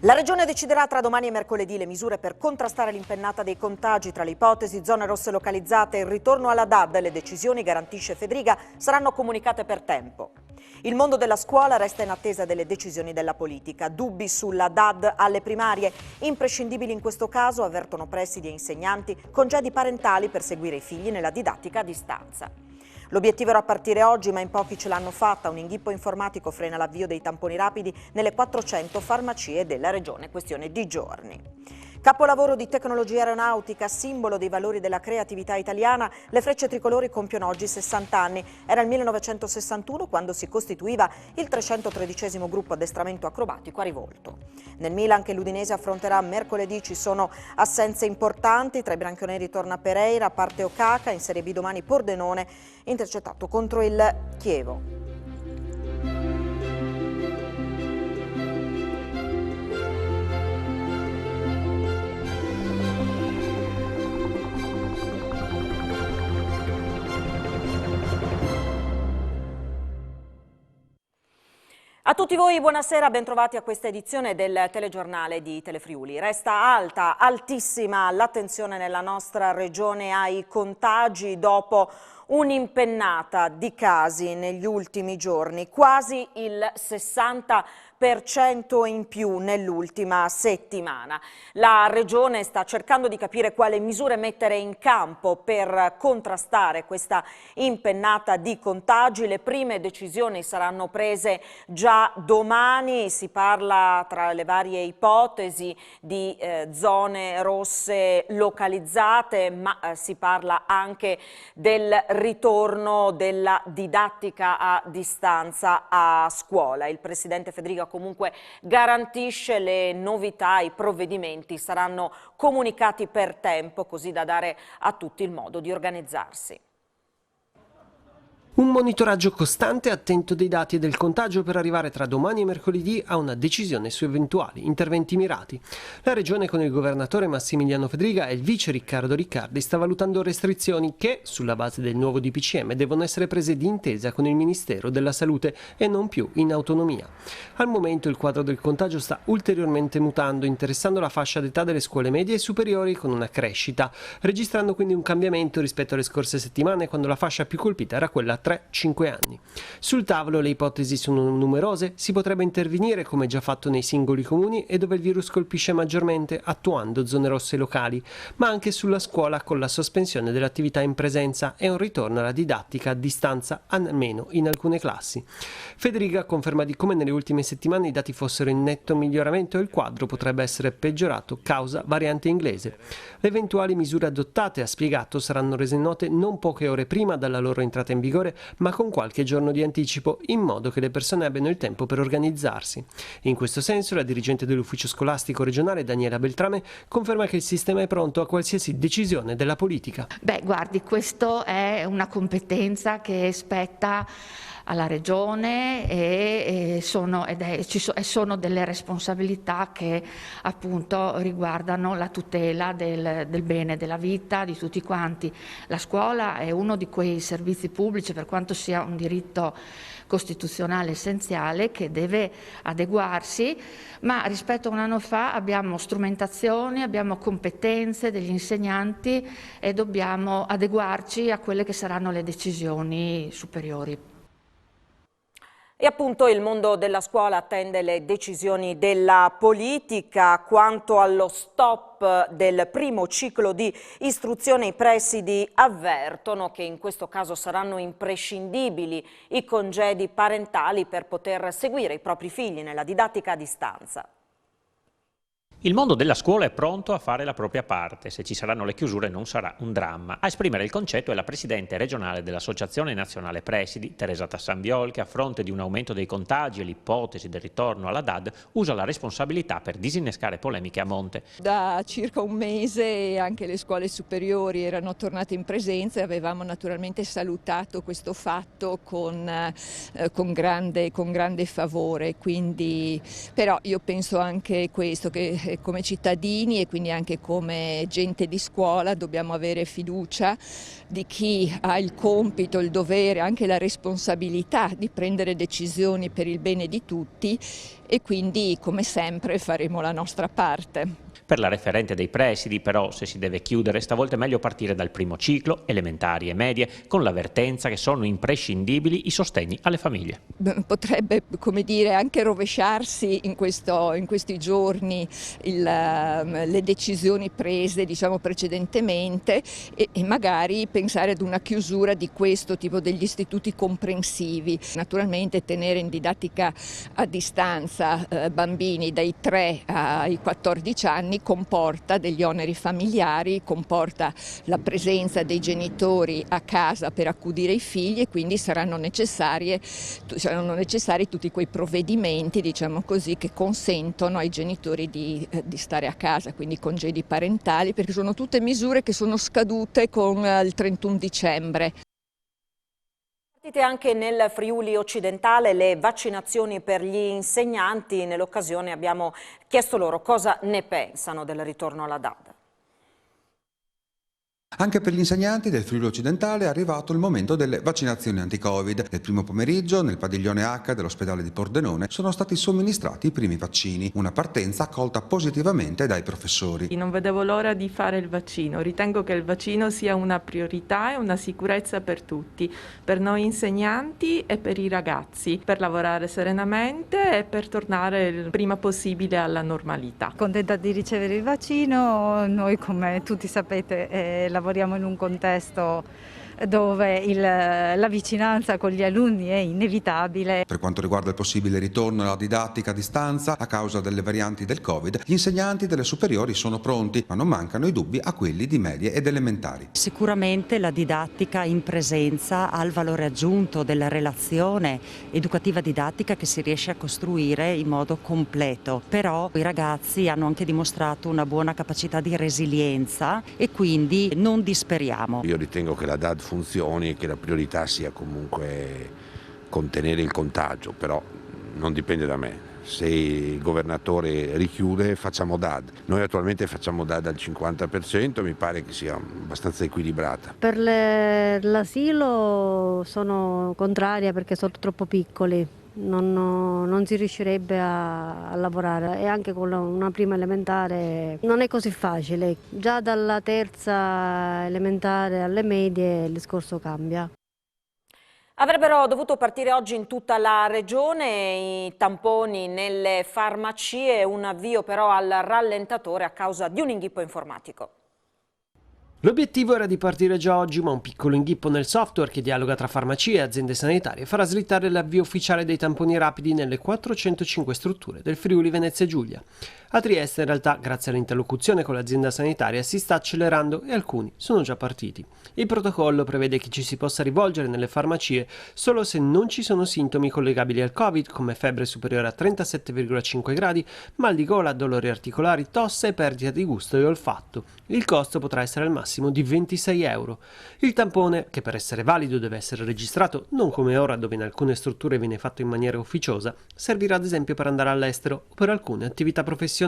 La Regione deciderà tra domani e mercoledì le misure per contrastare l'impennata dei contagi. Tra le ipotesi, zone rosse localizzate e il ritorno alla DAD, le decisioni, garantisce Fedriga, saranno comunicate per tempo. Il mondo della scuola resta in attesa delle decisioni della politica. Dubbi sulla DAD alle primarie. Imprescindibili in questo caso, avvertono presidi e insegnanti, congedi parentali per seguire i figli nella didattica a distanza. L'obiettivo era partire oggi, ma in pochi ce l'hanno fatta. Un inghippo informatico frena l'avvio dei tamponi rapidi nelle 400 farmacie della Regione, questione di giorni. Capolavoro di tecnologia aeronautica, simbolo dei valori della creatività italiana, le Frecce Tricolori compiono oggi 60 anni. Era il 1961 quando si costituiva il 313° gruppo addestramento acrobatico a Rivolto. Nel Milan, che l'Udinese affronterà mercoledì, ci sono assenze importanti. Tra i bianconeri torna Pereira, parte Okaka, in Serie B domani Pordenone, intercettato contro il Chievo. A tutti voi buonasera, bentrovati a questa edizione del telegiornale di Telefriuli. Resta alta, altissima l'attenzione nella nostra regione ai contagi dopo un'impennata di casi negli ultimi giorni, quasi il 60% in più nell'ultima settimana. La Regione sta cercando di capire quali misure mettere in campo per contrastare questa impennata di contagi. Le prime decisioni saranno prese già domani. Si parla, tra le varie ipotesi, di zone rosse localizzate, ma si parla anche del ritorno della didattica a distanza a scuola. Il Presidente Fedriga comunque garantisce le novità, i provvedimenti saranno comunicati per tempo, così da dare a tutti il modo di organizzarsi. Un monitoraggio costante e attento dei dati e del contagio per arrivare tra domani e mercoledì a una decisione su eventuali interventi mirati. La Regione, con il governatore Massimiliano Fedriga e il vice Riccardo Riccardi, sta valutando restrizioni che, sulla base del nuovo DPCM, devono essere prese d'intesa con il Ministero della Salute e non più in autonomia. Al momento il quadro del contagio sta ulteriormente mutando, interessando la fascia d'età delle scuole medie e superiori con una crescita, registrando quindi un cambiamento rispetto alle scorse settimane, quando la fascia più colpita era quella 3-5 anni. Sul tavolo le ipotesi sono numerose, si potrebbe intervenire come già fatto nei singoli comuni e dove il virus colpisce maggiormente, attuando zone rosse locali, ma anche sulla scuola con la sospensione dell'attività in presenza e un ritorno alla didattica a distanza, almeno in alcune classi. Fedriga conferma di come nelle ultime settimane i dati fossero in netto miglioramento e il quadro potrebbe essere peggiorato causa variante inglese. Le eventuali misure adottate, ha spiegato, saranno rese note non poche ore prima dalla loro entrata in vigore, ma con qualche giorno di anticipo, in modo che le persone abbiano il tempo per organizzarsi. In questo senso, la dirigente dell'ufficio scolastico regionale, Daniela Beltrame, conferma che il sistema è pronto a qualsiasi decisione della politica. Guardi, questo è una competenza che spetta alla Regione e sono delle responsabilità che appunto riguardano la tutela del bene della vita di tutti quanti. La scuola è uno di quei servizi pubblici, per quanto sia un diritto costituzionale essenziale, che deve adeguarsi, ma rispetto a un anno fa abbiamo strumentazioni, abbiamo competenze degli insegnanti e dobbiamo adeguarci a quelle che saranno le decisioni superiori. E appunto il mondo della scuola attende le decisioni della politica. Quanto allo stop del primo ciclo di istruzione, i presidi avvertono che in questo caso saranno imprescindibili i congedi parentali per poter seguire i propri figli nella didattica a distanza. Il mondo della scuola è pronto a fare la propria parte, se ci saranno le chiusure non sarà un dramma. A esprimere il concetto è la Presidente regionale dell'Associazione Nazionale Presidi, Teresa Tassambiol, che a fronte di un aumento dei contagi e l'ipotesi del ritorno alla DAD usa la responsabilità per disinnescare polemiche a monte. Da circa un mese anche le scuole superiori erano tornate in presenza e avevamo naturalmente salutato questo fatto con grande favore, quindi, però io penso anche questo, che come cittadini e quindi anche come gente di scuola dobbiamo avere fiducia di chi ha il compito, il dovere, anche la responsabilità di prendere decisioni per il bene di tutti e quindi come sempre faremo la nostra parte. Per la referente dei presidi, però, se si deve chiudere, stavolta è meglio partire dal primo ciclo, elementari e medie, con l'avvertenza che sono imprescindibili i sostegni alle famiglie. Potrebbe, come dire, anche rovesciarsi in questi giorni le decisioni prese, diciamo, precedentemente e magari pensare ad una chiusura di questo tipo degli istituti comprensivi. Naturalmente tenere in didattica a distanza bambini dai 3 ai 14 anni comporta degli oneri familiari, comporta la presenza dei genitori a casa per accudire i figli e quindi saranno necessari tutti quei provvedimenti, diciamo così, che consentono ai genitori di stare a casa, quindi congedi parentali, perché sono tutte misure che sono scadute con il 31 dicembre. Partite anche nel Friuli occidentale le vaccinazioni per gli insegnanti. Nell'occasione abbiamo chiesto loro cosa ne pensano del ritorno alla DAD. Anche per gli insegnanti del Friuli occidentale è arrivato il momento delle vaccinazioni anti-Covid. Nel primo pomeriggio, nel padiglione H dell'ospedale di Pordenone, sono stati somministrati i primi vaccini, una partenza accolta positivamente dai professori. Non vedevo l'ora di fare il vaccino, ritengo che il vaccino sia una priorità e una sicurezza per tutti, per noi insegnanti e per i ragazzi, per lavorare serenamente e per tornare il prima possibile alla normalità. Contenta di ricevere il vaccino, noi come tutti sapete lavoriamo in un contesto dove la vicinanza con gli alunni è inevitabile. Per quanto riguarda il possibile ritorno alla didattica a distanza a causa delle varianti del Covid, gli insegnanti delle superiori sono pronti, ma non mancano i dubbi a quelli di medie ed elementari. Sicuramente la didattica in presenza ha il valore aggiunto della relazione educativa didattica che si riesce a costruire in modo completo, però i ragazzi hanno anche dimostrato una buona capacità di resilienza e quindi non disperiamo. Io ritengo che la DAD funzioni e che la priorità sia comunque contenere il contagio, però non dipende da me. Se il governatore richiude facciamo DAD. Noi attualmente facciamo DAD al 50%, mi pare che sia abbastanza equilibrata. Per l'asilo sono contraria perché sono troppo piccoli, non si riuscirebbe a lavorare e anche con una prima elementare non è così facile. Già dalla terza elementare alle medie il discorso cambia. Avrebbero dovuto partire oggi in tutta la regione i tamponi nelle farmacie, un avvio però al rallentatore a causa di un inghippo informatico. L'obiettivo era di partire già oggi, ma un piccolo inghippo nel software che dialoga tra farmacie e aziende sanitarie farà slittare l'avvio ufficiale dei tamponi rapidi nelle 405 strutture del Friuli Venezia Giulia. A Trieste in realtà, grazie all'interlocuzione con l'azienda sanitaria, si sta accelerando e alcuni sono già partiti. Il protocollo prevede che ci si possa rivolgere nelle farmacie solo se non ci sono sintomi collegabili al Covid, come febbre superiore a 37,5 gradi, mal di gola, dolori articolari, tosse e perdita di gusto e olfatto. Il costo potrà essere al massimo di 26 euro. Il tampone, che per essere valido deve essere registrato, non come ora dove in alcune strutture viene fatto in maniera ufficiosa, servirà ad esempio per andare all'estero o per alcune attività professionali.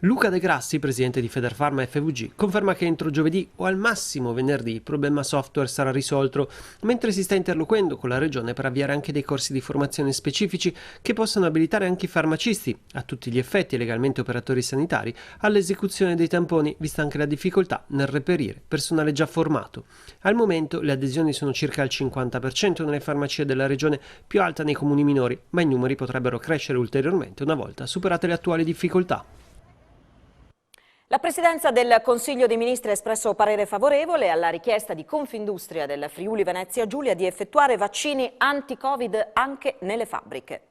Luca De Grassi, presidente di Federfarma FVG, conferma che entro giovedì o al massimo venerdì il problema software sarà risolto, mentre si sta interloquendo con la regione per avviare anche dei corsi di formazione specifici che possano abilitare anche i farmacisti, a tutti gli effetti legalmente operatori sanitari, all'esecuzione dei tamponi, vista anche la difficoltà nel reperire personale già formato. Al momento le adesioni sono circa al 50% nelle farmacie della regione, più alta nei comuni minori, ma i numeri potrebbero crescere ulteriormente una volta superate le attuali difficoltà. La Presidenza del Consiglio dei Ministri ha espresso parere favorevole alla richiesta di Confindustria del Friuli Venezia Giulia di effettuare vaccini anti-Covid anche nelle fabbriche.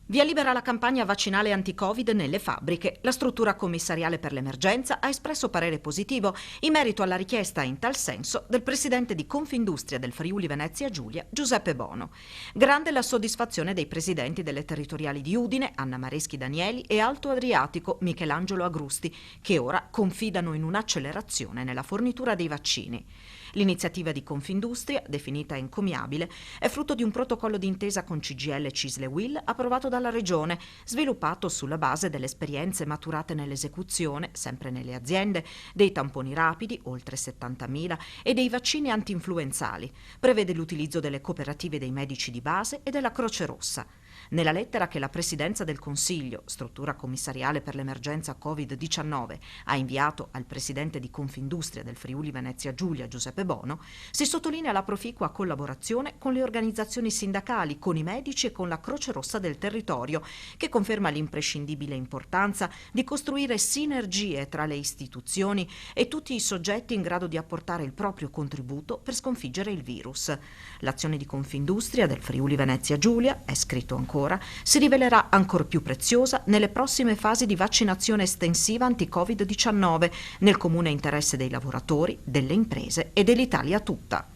Via libera la campagna vaccinale anti-Covid nelle fabbriche. La struttura commissariale per l'emergenza ha espresso parere positivo in merito alla richiesta in tal senso del presidente di Confindustria del Friuli Venezia Giulia, Giuseppe Bono. Grande la soddisfazione dei presidenti delle territoriali di Udine, Anna Mareschi Danieli e Alto Adriatico, Michelangelo Agrusti, che ora confidano in un'accelerazione nella fornitura dei vaccini. L'iniziativa di Confindustria, definita encomiabile, è frutto di un protocollo d'intesa con CGIL, CISL e UIL approvato dalla Regione, sviluppato sulla base delle esperienze maturate nell'esecuzione, sempre nelle aziende, dei tamponi rapidi, oltre 70.000, e dei vaccini antinfluenzali. Prevede l'utilizzo delle cooperative dei medici di base e della Croce Rossa. Nella lettera che la Presidenza del Consiglio, struttura commissariale per l'emergenza Covid-19, ha inviato al Presidente di Confindustria del Friuli Venezia Giulia, Giuseppe Bono, si sottolinea la proficua collaborazione con le organizzazioni sindacali, con i medici e con la Croce Rossa del territorio, che conferma l'imprescindibile importanza di costruire sinergie tra le istituzioni e tutti i soggetti in grado di apportare il proprio contributo per sconfiggere il virus. L'azione di Confindustria del Friuli Venezia Giulia, è scritto ancora, si rivelerà ancor più preziosa nelle prossime fasi di vaccinazione estensiva anti-Covid-19 nel comune interesse dei lavoratori, delle imprese e dell'Italia tutta.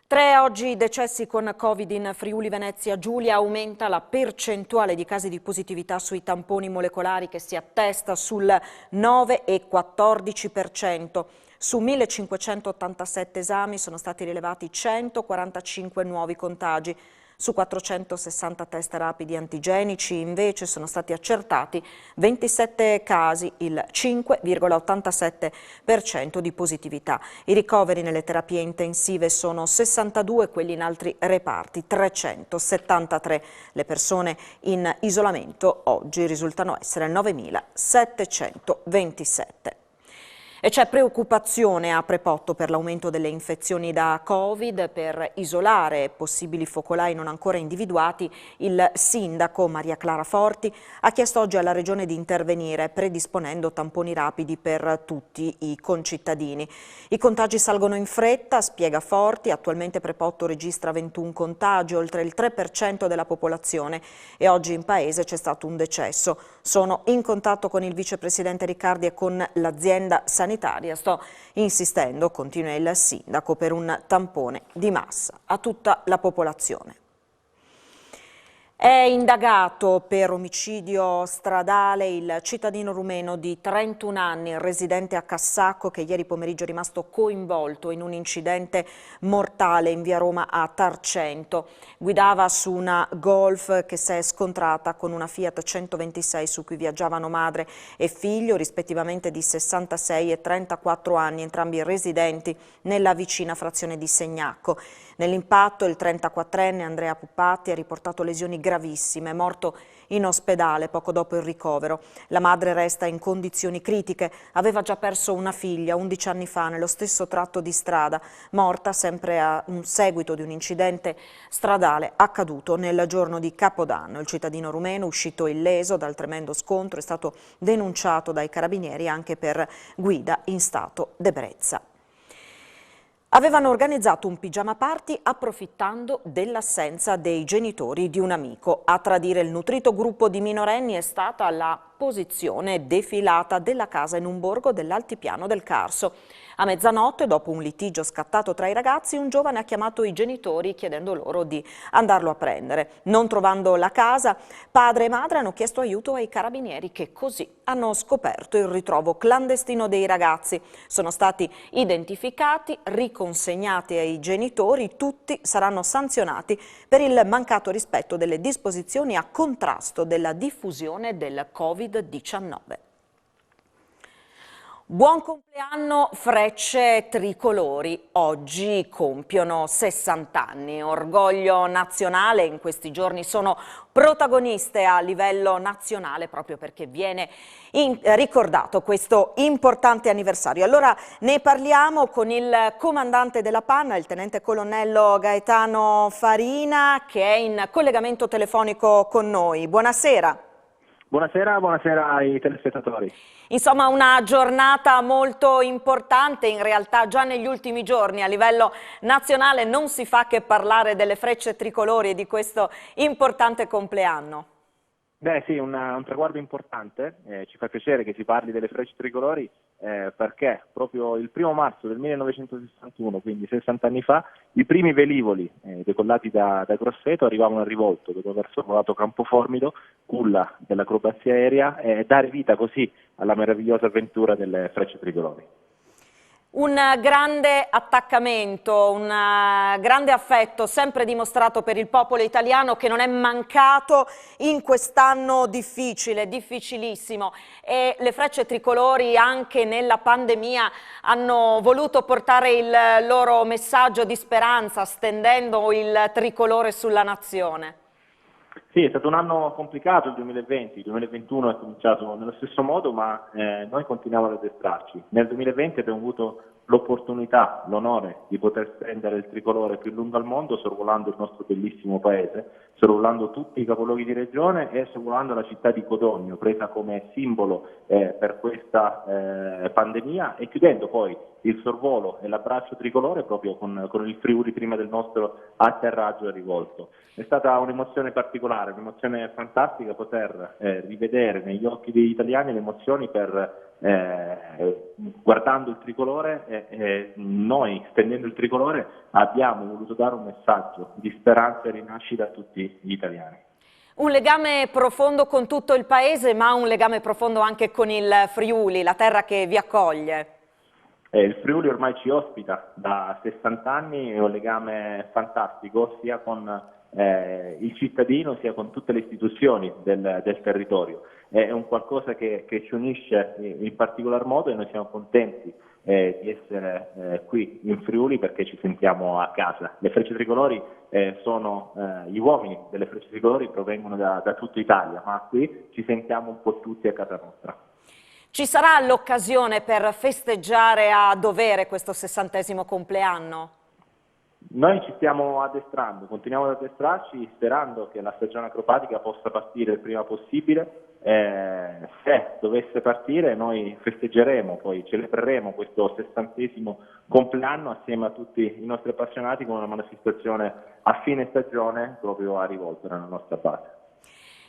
3 oggi i decessi con Covid in Friuli Venezia Giulia, aumenta la percentuale di casi di positività sui tamponi molecolari che si attesta sul 9,14%. Su 1.587 esami sono stati rilevati 145 nuovi contagi. Su 460 test rapidi antigenici invece sono stati accertati 27 casi, il 5,87% di positività. I ricoveri nelle terapie intensive sono 62, quelli in altri reparti 373. Le persone in isolamento oggi risultano essere 9.727. E c'è preoccupazione a Prepotto per l'aumento delle infezioni da Covid. Per isolare possibili focolai non ancora individuati, il sindaco Maria Clara Forti ha chiesto oggi alla Regione di intervenire predisponendo tamponi rapidi per tutti i concittadini. I contagi salgono in fretta, spiega Forti, attualmente Prepotto registra 21 contagi, oltre il 3% della popolazione, e oggi in paese c'è stato un decesso. Sono in contatto con il vicepresidente Riccardi e con l'azienda sanitaria. Sto insistendo, continua il sindaco, per un tampone di massa a tutta la popolazione. È indagato per omicidio stradale il cittadino rumeno di 31 anni, residente a Cassacco, che ieri pomeriggio è rimasto coinvolto in un incidente mortale in via Roma a Tarcento. Guidava su una Golf che si è scontrata con una Fiat 126 su cui viaggiavano madre e figlio, rispettivamente di 66 e 34 anni, entrambi residenti nella vicina frazione di Segnacco. Nell'impatto il 34enne Andrea Puppatti ha riportato lesioni gravissime, è morto in ospedale poco dopo il ricovero. La madre resta in condizioni critiche, aveva già perso una figlia 11 anni fa nello stesso tratto di strada, morta sempre a un seguito di un incidente stradale accaduto nel giorno di Capodanno. Il cittadino rumeno, uscito illeso dal tremendo scontro, è stato denunciato dai carabinieri anche per guida in stato d'ebbrezza. Avevano organizzato un pigiama party approfittando dell'assenza dei genitori di un amico. A tradire il nutrito gruppo di minorenni è stata la posizione defilata della casa in un borgo dell'altipiano del Carso. A mezzanotte, dopo un litigio scattato tra i ragazzi, un giovane ha chiamato i genitori chiedendo loro di andarlo a prendere. Non trovando la casa, padre e madre hanno chiesto aiuto ai carabinieri, che così hanno scoperto il ritrovo clandestino dei ragazzi. Sono stati identificati, riconsegnati ai genitori, tutti saranno sanzionati per il mancato rispetto delle disposizioni a contrasto della diffusione del Covid-19. Buon compleanno Frecce Tricolori, oggi compiono 60 anni, orgoglio nazionale, in questi giorni sono protagoniste a livello nazionale proprio perché viene ricordato questo importante anniversario. Allora ne parliamo con il comandante della Panna, il tenente colonnello Gaetano Farina, che è in collegamento telefonico con noi. Buonasera. Buonasera ai telespettatori. Insomma, una giornata molto importante, in realtà già negli ultimi giorni a livello nazionale non si fa che parlare delle Frecce Tricolori e di questo importante compleanno. Beh sì, un traguardo importante, ci fa piacere che si parli delle Frecce Tricolori perché proprio il 1° marzo del 1961, quindi 60 anni fa, i primi velivoli decollati da Grosseto arrivavano a Rivolto, dopo aver sorvolato Campoformido, culla dell'acrobazia aerea, e dare vita così alla meravigliosa avventura delle Frecce Tricolori. Un grande attaccamento, un grande affetto sempre dimostrato per il popolo italiano, che non è mancato in quest'anno difficile, difficilissimo, e le Frecce Tricolori anche nella pandemia hanno voluto portare il loro messaggio di speranza stendendo il tricolore sulla nazione. Sì, è stato un anno complicato il 2020, il 2021 è cominciato nello stesso modo, ma noi continuiamo ad addestrarci. Nel 2020 abbiamo avuto l'opportunità, l'onore di poter stendere il tricolore più lungo al mondo, sorvolando il nostro bellissimo paese, sorvolando tutti i capoluoghi di regione e sorvolando la città di Codogno, presa come simbolo per questa pandemia, e chiudendo poi il sorvolo e l'abbraccio tricolore proprio con il Friuli prima del nostro atterraggio e rivolto. È stata un'emozione particolare, un'emozione fantastica poter rivedere negli occhi degli italiani le emozioni per guardando il tricolore, noi stendendo il tricolore abbiamo voluto dare un messaggio di speranza e rinascita a tutti gli italiani. Un legame profondo con tutto il paese, ma un legame profondo anche con il Friuli, la terra che vi accoglie. Il Friuli ormai ci ospita da 60 anni, è un legame fantastico sia con il cittadino sia con tutte le istituzioni del territorio. È un qualcosa che ci unisce in particolar modo, e noi siamo contenti di essere qui in Friuli perché ci sentiamo a casa. Le Frecce Tricolori gli uomini delle Frecce Tricolori provengono da tutta Italia, ma qui ci sentiamo un po' tutti a casa nostra. Ci sarà l'occasione per festeggiare a dovere questo 60° compleanno? Noi ci stiamo addestrando, continuiamo ad addestrarci sperando che la stagione acrobatica possa partire il prima possibile. Se dovesse partire noi festeggeremo, poi celebreremo questo 60° compleanno assieme a tutti i nostri appassionati con una manifestazione a fine stagione proprio a Rivolto, nella nostra base.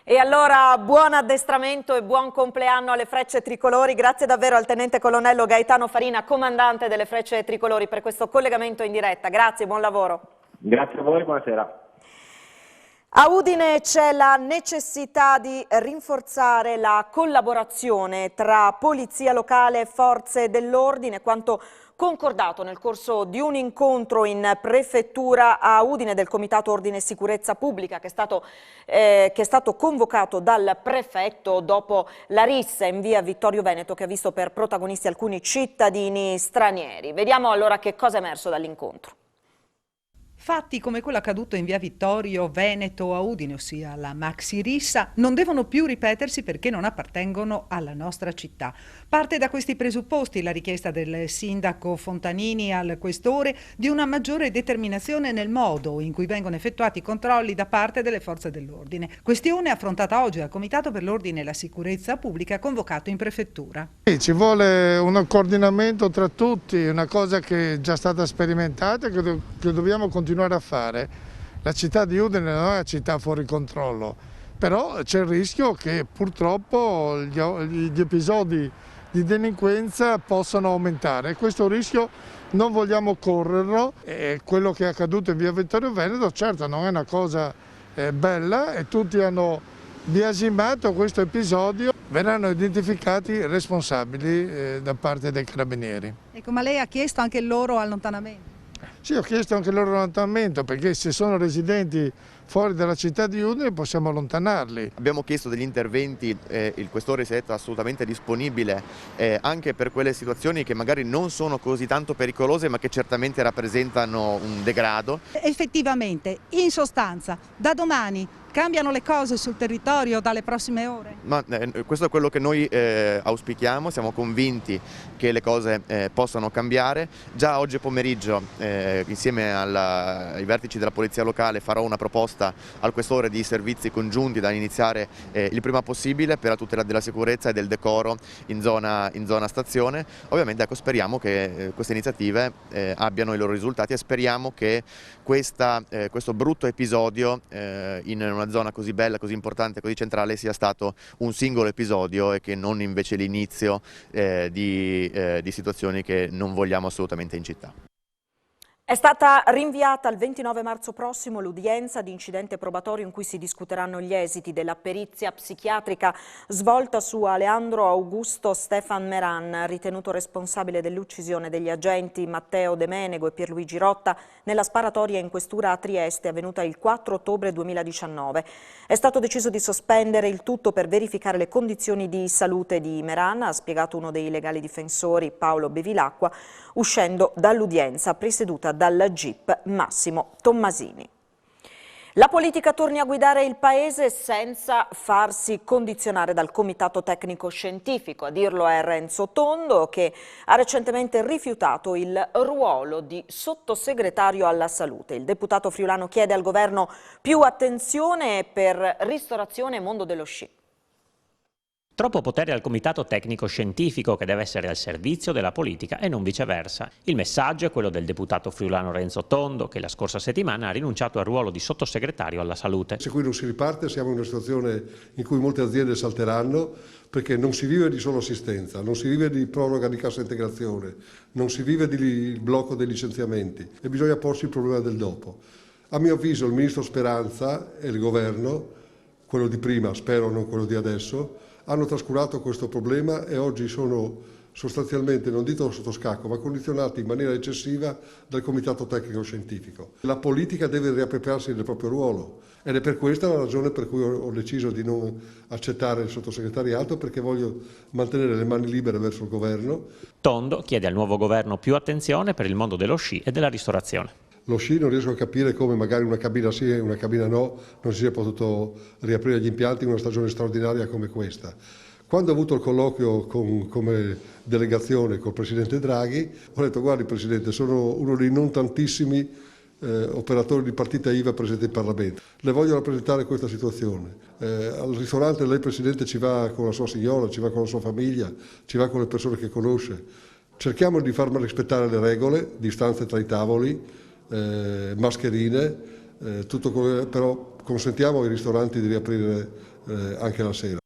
E allora buon addestramento e buon compleanno alle Frecce Tricolori. Grazie davvero al Tenente Colonnello Gaetano Farina, comandante delle Frecce Tricolori, per questo collegamento in diretta. Grazie, buon lavoro. Grazie a voi, buonasera. A Udine c'è la necessità di rinforzare la collaborazione tra polizia locale e forze dell'ordine, quanto concordato nel corso di un incontro in prefettura a Udine del Comitato Ordine e Sicurezza Pubblica che è stato convocato dal prefetto dopo la rissa in via Vittorio Veneto che ha visto per protagonisti alcuni cittadini stranieri. Vediamo allora che cosa è emerso dall'incontro. Fatti come quello accaduto in via Vittorio Veneto a Udine, ossia la maxi rissa, non devono più ripetersi perché non appartengono alla nostra città. Parte da questi presupposti la richiesta del sindaco Fontanini al questore di una maggiore determinazione nel modo in cui vengono effettuati i controlli da parte delle forze dell'ordine. Questione affrontata oggi al Comitato per l'Ordine e la Sicurezza Pubblica convocato in prefettura. Ci vuole un coordinamento tra tutti, una cosa che è già stata sperimentata e che dobbiamo continuare a fare. La città di Udine non è una città fuori controllo, però c'è il rischio che purtroppo gli episodi di delinquenza possano aumentare. Questo rischio non vogliamo correrlo, e quello che è accaduto in via Vittorio Veneto certo non è una cosa bella, e tutti hanno biasimato questo episodio. Verranno identificati i responsabili da parte dei carabinieri. Ecco, ma lei ha chiesto anche il loro allontanamento? Sì, ho chiesto anche il loro allontanamento, perché se sono residenti fuori dalla città di Udine possiamo allontanarli. Abbiamo chiesto degli interventi, il questore si è detto assolutamente disponibile anche per quelle situazioni che magari non sono così tanto pericolose ma che certamente rappresentano un degrado. Effettivamente, in sostanza, da domani cambiano le cose sul territorio dalle prossime ore? Ma questo è quello che noi auspichiamo, siamo convinti che le cose possano cambiare. Già oggi pomeriggio insieme ai vertici della polizia locale farò una proposta al questore di servizi congiunti da iniziare il prima possibile per la tutela della sicurezza e del decoro in zona stazione. Ovviamente ecco, speriamo che queste iniziative abbiano i loro risultati e speriamo che questo brutto episodio in una zona così bella, così importante, così centrale sia stato un singolo episodio e che non invece l'inizio di situazioni che non vogliamo assolutamente in città. È stata rinviata al 29 marzo prossimo l'udienza di incidente probatorio in cui si discuteranno gli esiti della perizia psichiatrica svolta su Aleandro Augusto Stefan Meran, ritenuto responsabile dell'uccisione degli agenti Matteo De Menego e Pierluigi Rotta nella sparatoria in questura a Trieste avvenuta il 4 ottobre 2019. È stato deciso di sospendere il tutto per verificare le condizioni di salute di Meran, ha spiegato uno dei legali difensori, Paolo Bevilacqua, uscendo dall'udienza presieduta dal GIP Massimo Tommasini. La politica torni a guidare il Paese senza farsi condizionare dal Comitato Tecnico Scientifico. A dirlo è Renzo Tondo, che ha recentemente rifiutato il ruolo di sottosegretario alla salute. Il deputato friulano chiede al governo più attenzione per ristorazione e mondo dello sci. Troppo potere al Comitato Tecnico Scientifico, che deve essere al servizio della politica e non viceversa. Il messaggio è quello del deputato friulano Renzo Tondo, che la scorsa settimana ha rinunciato al ruolo di sottosegretario alla salute. Se qui non si riparte siamo in una situazione in cui molte aziende salteranno, perché non si vive di solo assistenza, non si vive di proroga di cassa integrazione, non si vive di blocco dei licenziamenti e bisogna porsi il problema del dopo. A mio avviso il ministro Speranza e il governo, quello di prima, spero non quello di adesso, hanno trascurato questo problema e oggi sono sostanzialmente, non dico sotto scacco, ma condizionati in maniera eccessiva dal Comitato Tecnico Scientifico. La politica deve riappropriarsi del proprio ruolo ed è per questa la ragione per cui ho deciso di non accettare il sottosegretariato, perché voglio mantenere le mani libere verso il governo. Tondo chiede al nuovo governo più attenzione per il mondo dello sci e della ristorazione. Lo sci non riesco a capire come magari una cabina sì e una cabina no non si sia potuto riaprire gli impianti in una stagione straordinaria come questa. Quando ho avuto il colloquio come delegazione col Presidente Draghi, ho detto: guardi Presidente, sono uno dei non tantissimi operatori di partita IVA presenti in Parlamento. Le voglio rappresentare questa situazione. Al ristorante lei Presidente ci va con la sua signora, ci va con la sua famiglia, ci va con le persone che conosce. Cerchiamo di far rispettare le regole, distanze tra i tavoli, mascherine, però consentiamo ai ristoranti di riaprire anche la sera.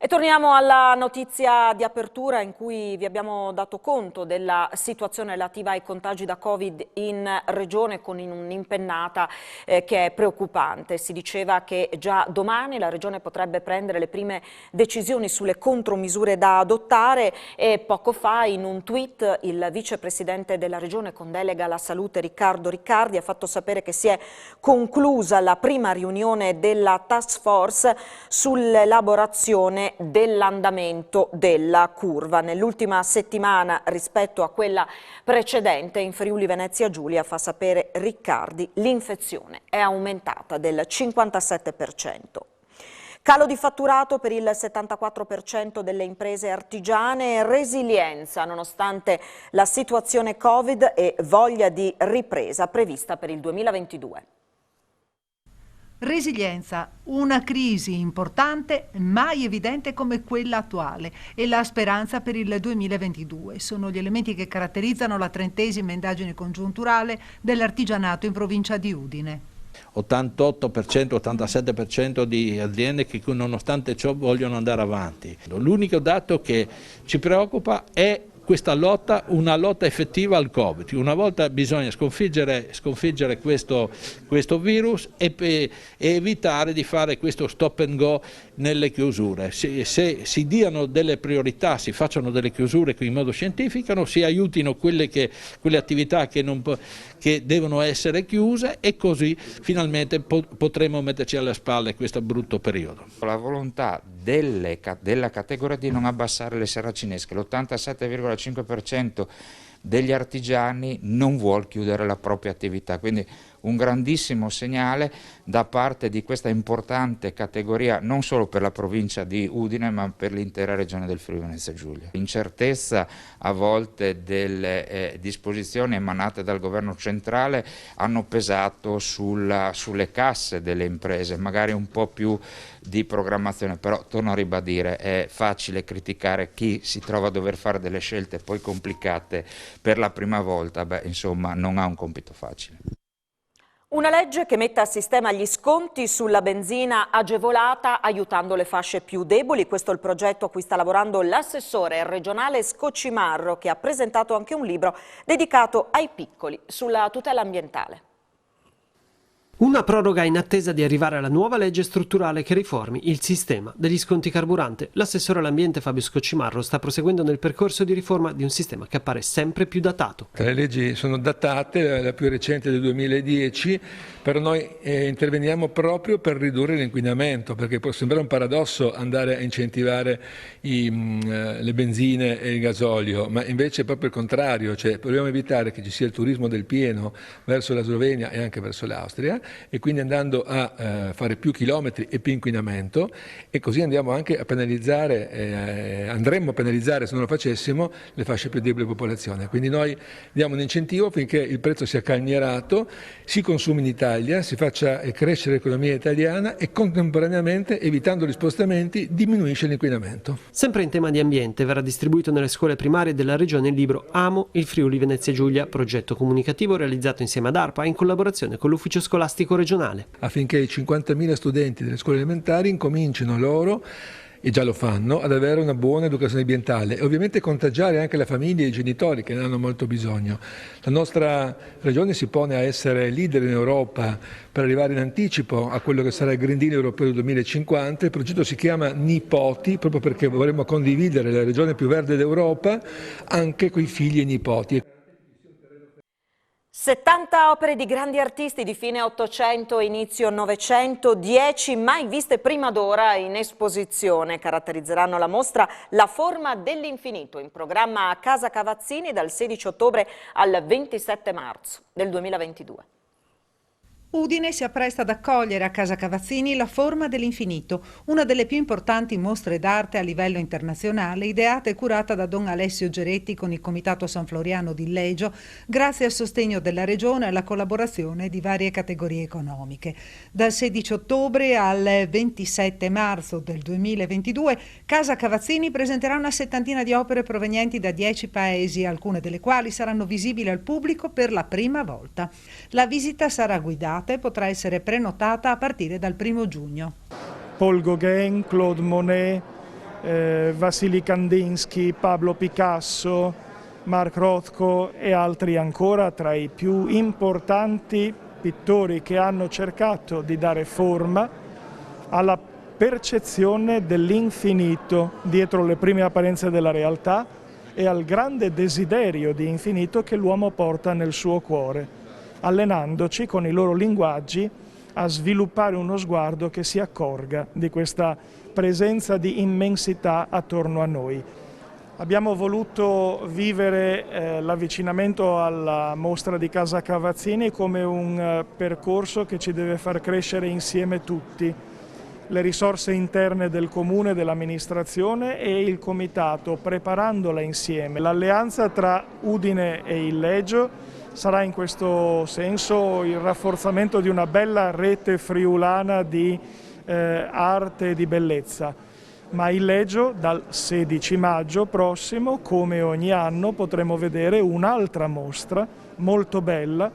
E torniamo alla notizia di apertura in cui vi abbiamo dato conto della situazione relativa ai contagi da Covid in regione, con un'impennata che è preoccupante. Si diceva che già domani la regione potrebbe prendere le prime decisioni sulle contromisure da adottare e poco fa in un tweet il vicepresidente della regione con delega alla salute Riccardo Riccardi ha fatto sapere che si è conclusa la prima riunione della task force sull'elaborazione dell'andamento della curva. Nell'ultima settimana rispetto a quella precedente in Friuli Venezia Giulia, fa sapere Riccardi, l'infezione è aumentata del 57%. Calo di fatturato per il 74% delle imprese artigiane, resilienza nonostante la situazione Covid e voglia di ripresa prevista per il 2022. Resilienza, una crisi importante, mai evidente come quella attuale, e la speranza per il 2022 sono gli elementi che caratterizzano la 30ª indagine congiunturale dell'artigianato in provincia di Udine. 88%, 87% di aziende che nonostante ciò vogliono andare avanti. L'unico dato che ci preoccupa è questa lotta, una lotta effettiva al Covid. Una volta bisogna sconfiggere questo virus e evitare di fare questo stop and go nelle chiusure. Se si diano delle priorità, si facciano delle chiusure in modo scientifico, si aiutino quelle attività che devono essere chiuse, e così finalmente potremo metterci alle spalle questo brutto periodo. La volontà della categoria di non abbassare le saracinesche, l'87,5% degli artigiani non vuol chiudere la propria attività, quindi un grandissimo segnale da parte di questa importante categoria non solo per la provincia di Udine ma per l'intera regione del Friuli Venezia Giulia. L'incertezza a volte delle disposizioni emanate dal governo centrale hanno pesato sulle casse delle imprese, magari un po' più di programmazione, però torno a ribadire, è facile criticare chi si trova a dover fare delle scelte poi complicate per la prima volta, insomma non ha un compito facile. Una legge che metta a sistema gli sconti sulla benzina agevolata aiutando le fasce più deboli. Questo è il progetto a cui sta lavorando l'assessore regionale Scoccimarro, che ha presentato anche un libro dedicato ai piccoli sulla tutela ambientale. Una proroga in attesa di arrivare alla nuova legge strutturale che riformi il sistema degli sconti carburante. L'assessore all'ambiente Fabio Scoccimarro sta proseguendo nel percorso di riforma di un sistema che appare sempre più datato. Le leggi sono datate, la più recente del 2010, però noi interveniamo proprio per ridurre l'inquinamento, perché può sembrare un paradosso andare a incentivare le benzine e il gasolio, ma invece è proprio il contrario, cioè proviamo a evitare che ci sia il turismo del pieno verso la Slovenia e anche verso l'Austria, e quindi andando a fare più chilometri e più inquinamento, e così andiamo anche a penalizzare, andremmo a penalizzare se non lo facessimo le fasce più deboli della popolazione. Quindi noi diamo un incentivo affinché il prezzo sia calmierato, si consumi in Italia, si faccia crescere l'economia italiana e contemporaneamente, evitando gli spostamenti, diminuisce l'inquinamento. Sempre in tema di ambiente verrà distribuito nelle scuole primarie della regione il libro Amo il Friuli Venezia Giulia, progetto comunicativo realizzato insieme ad ARPA in collaborazione con l'ufficio scolastico regionale. Affinché i 50.000 studenti delle scuole elementari incomincino loro, e già lo fanno, ad avere una buona educazione ambientale e ovviamente contagiare anche la famiglia e i genitori che ne hanno molto bisogno. La nostra regione si pone a essere leader in Europa per arrivare in anticipo a quello che sarà il Green Deal europeo del 2050. Il progetto si chiama Nipoti, proprio perché vorremmo condividere la regione più verde d'Europa anche con i figli e i nipoti. 70 opere di grandi artisti di fine 800 e inizio 900, 10 mai viste prima d'ora in esposizione. Caratterizzeranno la mostra La forma dell'infinito, in programma a Casa Cavazzini dal 16 ottobre al 27 marzo del 2022. Udine si appresta ad accogliere a Casa Cavazzini La forma dell'infinito, una delle più importanti mostre d'arte a livello internazionale, ideata e curata da Don Alessio Geretti con il Comitato San Floriano di Illegio, grazie al sostegno della Regione e alla collaborazione di varie categorie economiche. Dal 16 ottobre al 27 marzo del 2022, Casa Cavazzini presenterà una settantina di opere provenienti da 10 paesi, alcune delle quali saranno visibili al pubblico per la prima volta. La visita sarà guidata e potrà essere prenotata a partire dal 1° giugno. Paul Gauguin, Claude Monet, Vassili Kandinsky, Pablo Picasso, Mark Rothko e altri ancora tra i più importanti pittori che hanno cercato di dare forma alla percezione dell'infinito dietro le prime apparenze della realtà e al grande desiderio di infinito che l'uomo porta nel suo cuore, allenandoci con i loro linguaggi a sviluppare uno sguardo che si accorga di questa presenza di immensità attorno a noi. Abbiamo voluto vivere l'avvicinamento alla mostra di Casa Cavazzini come un percorso che ci deve far crescere insieme tutti. Le risorse interne del comune, dell'amministrazione e il comitato, preparandola insieme. L'alleanza tra Udine e Illegio sarà in questo senso il rafforzamento di una bella rete friulana di arte e di bellezza. Ma Illegio dal 16 maggio prossimo, come ogni anno, potremo vedere un'altra mostra molto bella.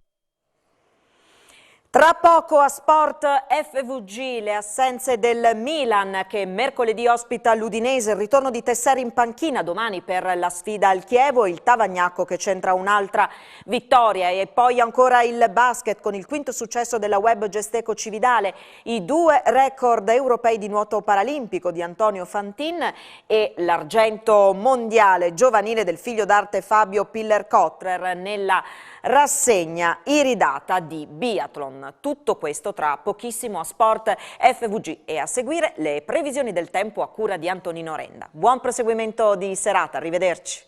Tra poco a Sport FVG, le assenze del Milan che mercoledì ospita l'Udinese, il ritorno di Tessera in panchina domani per la sfida al Chievo, il Tavagnacco che centra un'altra vittoria e poi ancora il basket con il 5° successo della Web Gesteco Cividale, i 2 record europei di nuoto paralimpico di Antonio Fantin e l'argento mondiale giovanile del figlio d'arte Fabio Piller-Kotrer nella rassegna iridata di biathlon. Tutto questo tra pochissimo a Sport FVG e a seguire le previsioni del tempo a cura di Antonino Renda. Buon proseguimento di serata, arrivederci.